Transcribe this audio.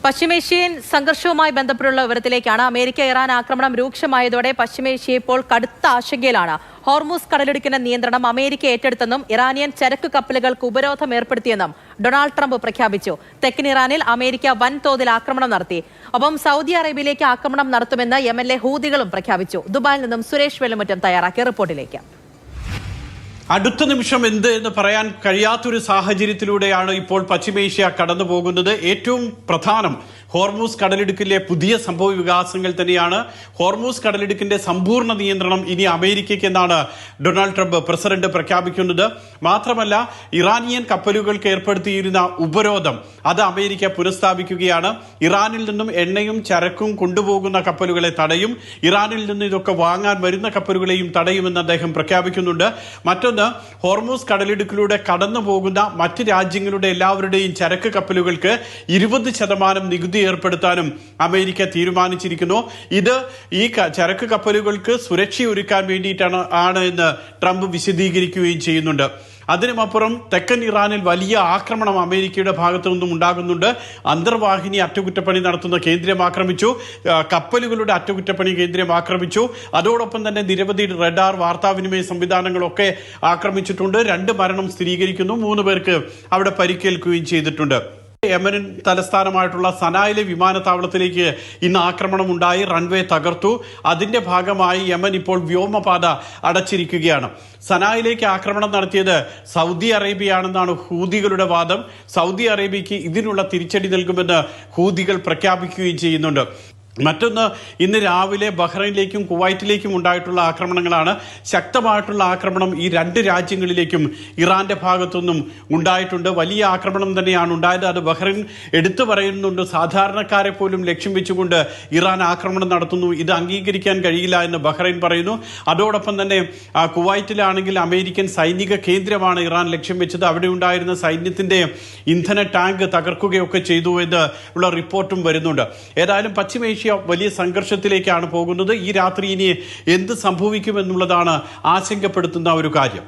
പശ്ചിമേഷ്യൻ സംഘർഷവുമായി ബന്ധപ്പെട്ടുള്ള വിവരത്തിലേക്കാണ്. America Iran ആക്രമണം രൂക്ഷമായതോടെ പശ്ചിമേഷ്യ ഇപ്പോൾ കടുത്ത ആശങ്കയിലാണ്. ഹോർമൂസ് കടലിടുക്കിന്റെ നിയന്ത്രണം അമേരിക്ക ഏറ്റെടുത്തെന്നും ഇറാനിയൻ ചരക്ക് കപ്പലുകൾക്ക് ഉപരോധം ഏർപ്പെടുത്തിയെന്നും ഡൊണാൾഡ് ട്രംപ് പ്രഖ്യാപിച്ചു. തെക്കൻ ഇറാനിൽ അമേരിക്ക വൻതോതിൽ ആക്രമണം നടത്തി. ഒപ്പം സൗദി അറേബ്യയിലേക്ക് ആക്രമണം നടത്തുമെന്ന് യമനിലെ ഹൂതികളും പ്രഖ്യാപിച്ചു. ദുബായിൽ നിന്നും സുരേഷ് വെള്ളുമുറ്റം തയ്യാറാക്കിയ റിപ്പോർട്ടിലേക്ക്. അടുത്ത നിമിഷം എന്ത് എന്ന് പറയാൻ കഴിയാത്തൊരു സാഹചര്യത്തിലൂടെയാണ് ഇപ്പോൾ പശ്ചിമേഷ്യ കടന്നു പോകുന്നത്. ഏറ്റവും പ്രധാനം ഹോർമൂസ് കടലിടുക്കിലെ പുതിയ സംഭവ വികാസങ്ങൾ തന്നെയാണ്. ഹോർമൂസ് കടലിടുക്കിന്റെ സമ്പൂർണ്ണ നിയന്ത്രണം ഇനി അമേരിക്കയ്ക്ക് എന്നാണ് ഡൊണാൾഡ് ട്രംപ് പ്രസിഡന്റ് പ്രഖ്യാപിക്കുന്നത്. മാത്രമല്ല, ഇറാനിയൻ കപ്പലുകൾക്ക് ഏർപ്പെടുത്തിയിരുന്ന ഉപരോധം അത് അമേരിക്ക പുനഃസ്ഥാപിക്കുകയാണ്. ഇറാനിൽ നിന്നും എണ്ണയും ചരക്കും കൊണ്ടുപോകുന്ന കപ്പലുകളെ തടയും, ഇറാനിൽ നിന്ന് ഇതൊക്കെ വാങ്ങാൻ വരുന്ന കപ്പലുകളെയും തടയുമെന്ന് അദ്ദേഹം പ്രഖ്യാപിക്കുന്നുണ്ട്. മറ്റൊന്ന്, ഹോർമൂസ് കടലിടുക്കിലൂടെ കടന്നു പോകുന്ന മറ്റ് രാജ്യങ്ങളുടെ എല്ലാവരുടെയും ചരക്ക് കപ്പലുകൾക്ക് 20% നികുതി ഏർപ്പെടുത്താനും അമേരിക്ക തീരുമാനിച്ചിരിക്കുന്നു. ഇത് ഈ ചരക്ക് കപ്പലുകൾക്ക് സുരക്ഷയൊരുക്കാൻ വേണ്ടിയിട്ടാണ് എന്ന് ട്രംപ് വിശദീകരിക്കുകയും ചെയ്യുന്നുണ്ട്. അതിനുമപ്പുറം തെക്കൻ ഇറാനിൽ വലിയ ആക്രമണം അമേരിക്കയുടെ ഭാഗത്തു നിന്നും ഉണ്ടാകുന്നുണ്ട്. അന്തർവാഹിനി അറ്റകുറ്റപ്പണി നടത്തുന്ന കേന്ദ്രം ആക്രമിച്ചു, കപ്പലുകളുടെ അറ്റകുറ്റപ്പണി കേന്ദ്രം ആക്രമിച്ചു. അതോടൊപ്പം തന്നെ നിരവധി റഡാർ വാർത്താവിനിമയ സംവിധാനങ്ങളൊക്കെ ആക്രമിച്ചിട്ടുണ്ട്. 2 മരണം സ്ഥിരീകരിക്കുന്നു, 3 പേർക്ക് അവിടെ പരിക്കേൽക്കുകയും ചെയ്തിട്ടുണ്ട്. യമൻ തലസ്ഥാനമായിട്ടുള്ള സനായിലെ വിമാനത്താവളത്തിലേക്ക് ഇന്ന് ആക്രമണം ഉണ്ടായി, റൺവേ തകർത്തു. അതിന്റെ ഭാഗമായി യമൻ ഇപ്പോൾ വ്യോമപാത അടച്ചിരിക്കുകയാണ്. സനായിലേക്ക് ആക്രമണം നടത്തിയത് സൗദി അറേബ്യയാണെന്നാണ് ഹൂതികളുടെ വാദം. സൗദി അറേബ്യയ്ക്ക് ഇതിനുള്ള തിരിച്ചടി നൽകുമെന്ന് ഹൂതികൾ പ്രഖ്യാപിക്കുകയും ചെയ്യുന്നുണ്ട്. മറ്റൊന്ന്, ഇന്ന് രാവിലെ ബഹ്റൈനിലേക്കും കുവൈറ്റിലേക്കും ഉണ്ടായിട്ടുള്ള ആക്രമണങ്ങളാണ്. ശക്തമായിട്ടുള്ള ആക്രമണം ഈ 2 രാജ്യങ്ങളിലേക്കും ഇറാന്റെ ഭാഗത്തുനിന്നും ഉണ്ടായിട്ടുണ്ട്. വലിയ ആക്രമണം തന്നെയാണ് ഉണ്ടായത്. അത് ബഹ്റൈൻ എടുത്തു പറയുന്നുണ്ട്. സാധാരണക്കാരെ പോലും ലക്ഷ്യം വെച്ചുകൊണ്ട് ഇറാൻ ആക്രമണം നടത്തുന്നു, ഇത് അംഗീകരിക്കാൻ കഴിയില്ല എന്ന് ബഹ്റൈൻ പറയുന്നു. അതോടൊപ്പം തന്നെ കുവൈറ്റിലാണെങ്കിൽ അമേരിക്കൻ സൈനിക കേന്ദ്രമാണ് ഇറാൻ ലക്ഷ്യം വെച്ചത്. അവിടെ ഉണ്ടായിരുന്ന സൈന്യത്തിന്റെ ഇന്ധന ടാങ്ക് തകർക്കുകയൊക്കെ ചെയ്തു എന്ന് ഉള്ള റിപ്പോർട്ടും വരുന്നുണ്ട്. ഏതായാലും പശ്ചിമേഷ്യ വലിയ സംഘർഷത്തിലേക്കാണ് പോകുന്നത്. ഈ രാത്രി ഇനി എന്ത് സംഭവിക്കുമെന്നുള്ളതാണ് ആശങ്കപ്പെടുത്തുന്ന ഒരു കാര്യം.